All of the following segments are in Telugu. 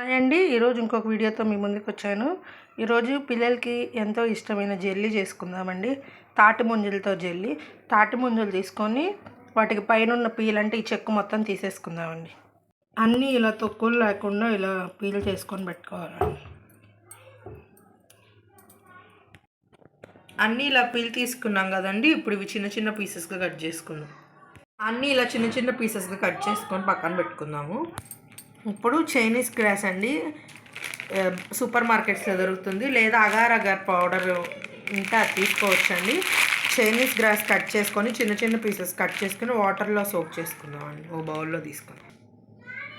హాయ్ అండి, ఈరోజు ఇంకొక వీడియోతో మీ ముందుకు వచ్చాను. ఈరోజు పిల్లలకి ఎంతో ఇష్టమైన జెల్లీ చేసుకుందామండి. తాటి ముంజలతో జెల్లీ. తాటి ముంజలు తీసుకొని వాటికి పైన ఉన్న పీల్ అంటే ఈ చెక్కు మొత్తం తీసేసుకుందామండి. అన్నీ ఇలా తొక్కులు లేకుండా ఇలా పీల్ చేసుకొని పెట్టుకోవాలండి. అన్నీ ఇలా పీల్ తీసుకున్నాం కదండి. ఇప్పుడు ఇవి చిన్న చిన్న పీసెస్గా కట్ చేసుకుందాం. అన్నీ ఇలా చిన్న చిన్న పీసెస్గా కట్ చేసుకొని పక్కన పెట్టుకుందాము. ఇప్పుడు చైనీస్ గ్రాస్ అండి, సూపర్ మార్కెట్స్లో దొరుకుతుంది, లేదా అగార్ అగార్ పౌడర్ ఉంటే అది తీసుకోవచ్చండి. చైనీస్ గ్రాస్ కట్ చేసుకొని చిన్న చిన్న పీసెస్ కట్ చేసుకొని వాటర్లో సోక్ చేసుకుందామండి. ఓ బౌల్లో తీసుకొని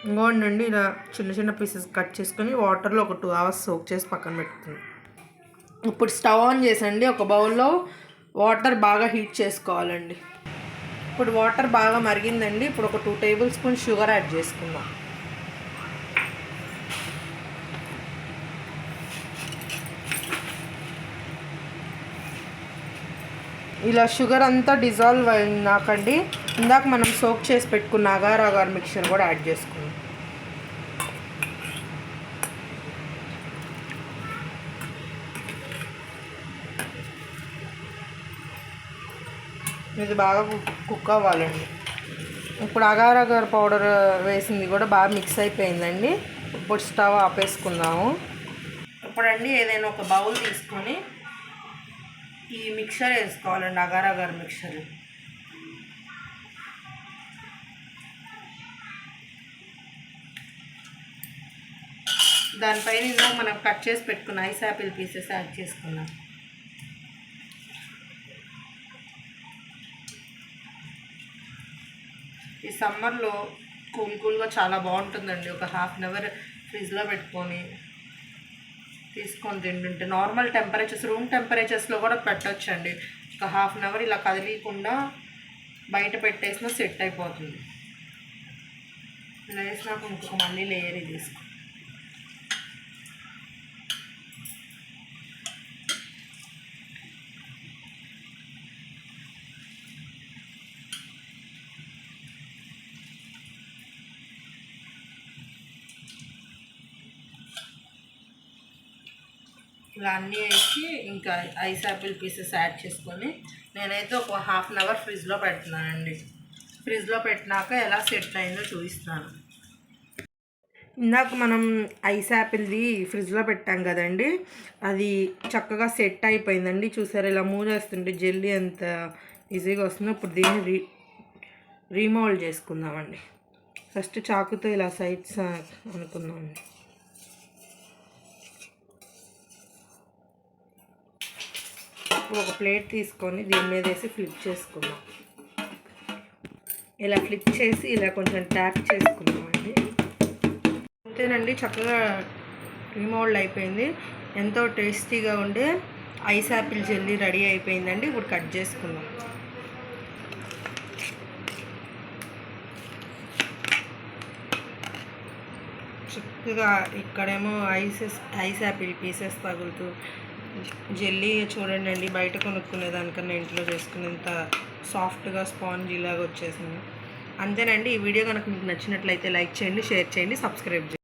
ఇంకోటి నుండి ఇలా చిన్న చిన్న పీసెస్ కట్ చేసుకొని వాటర్లో ఒక 2 hours సోక్ చేసి పక్కన పెట్టుకుందాం. ఇప్పుడు స్టవ్ ఆన్ చేసండి. ఒక బౌల్లో వాటర్ బాగా హీట్ చేసుకోవాలండి. ఇప్పుడు వాటర్ బాగా మరిగిందండి. ఇప్పుడు ఒక 2 tablespoon షుగర్ యాడ్ చేసుకుందాం. ఇలా షుగర్ అంతా డిజాల్వ్ అయినాకండి ఇందాక మనం సోక్ చేసి పెట్టుకున్న అగార్ అగార్ మిక్చర్ కూడా యాడ్ చేసుకున్నాం. ఇది బాగా కుక్ అవ్వాలండి. ఇప్పుడు అగార్ అగార్ పౌడర్ వేసింది కూడా బాగా మిక్స్ అయిపోయిందండి. ఇప్పుడు స్టవ్ ఆపేసుకుందాము. ఇప్పుడండి ఏదైనా ఒక బౌల్ తీసుకొని ఈ మిక్చర్ వేసుకోవాలండి. అగార్ అగార్ మిక్చర్ దానిపైన ఇందులో మనం కట్ చేసి పెట్టుకున్న ఐస్ యాపిల్ పీసెస్ యాడ్ చేసుకున్నాం. ఈ సమ్మర్లో కూల్గా చాలా బాగుంటుందండి. ఒక 1/2 hour ఫ్రిడ్జ్లో పెట్టుకొని తీసుకొని తింటుంటే నార్మల్ టెంపరేచర్స్, రూమ్ టెంపరేచర్స్లో కూడా పెట్టొచ్చండి. ఒక 1/2 hour ఇలా కదిలీకుండా బయట పెట్టేసినా సెట్ అయిపోతుంది. ఇలా వేసినాక ఇంకొక మళ్ళీ లేయర్ తీసుకో. ఇలా అన్నీ వేసి ఇంకా ఐస్ యాపిల్ పీసెస్ యాడ్ చేసుకొని నేనైతే ఒక 1/2 hour ఫ్రిడ్జ్లో పెడుతున్నానండి. ఫ్రిడ్జ్లో పెట్టినాక ఎలా సెట్ అయిందో చూపిస్తాను. ఇందాక మనం ఐస్ యాపిల్ది ఫ్రిడ్జ్లో పెట్టాం కదండి, అది చక్కగా సెట్ అయిపోయిందండి. చూసారు, ఇలా మూవ్ చేస్తుంటే జెల్లీ ఎంత ఈజీగా వస్తుందో. ఇప్పుడు దీన్ని రీమోల్డ్ చేసుకుందామండి. ఫస్ట్ చాకుతో ఇలా సైడ్స్ అనుకుందామండి. ఒక ప్లేట్ తీసుకొని దీని మీద వేసి ఫ్లిప్ చేసుకుందాం. ఇలా ఫ్లిప్ చేసి ఇలా కొంచెం ట్యాప్ చేసుకుందామండి. అంతేనండి, చక్కగా రీమోల్డ్ అయిపోయింది. ఎంతో టేస్టీగా ఉండే ఐస్ యాపిల్ జెల్లీ రెడీ అయిపోయిందండి. ఇప్పుడు కట్ చేసుకుందాం. చక్కగా ఇక్కడేమో ఐస్ యాపిల్ పీసెస్ తగులుతూ జెల్లీ చూడండి అండి, బయట కొనుక్కునే దానికన్నా ఇంట్లో చేసుకునేంత సాఫ్ట్గా స్పాంజీ లాగా వచ్చేసింది. అంతేనండి. ఈ వీడియో కనుక మీకు నచ్చినట్లయితే లైక్ చేయండి, షేర్ చేయండి, సబ్స్క్రైబ్ చేయండి.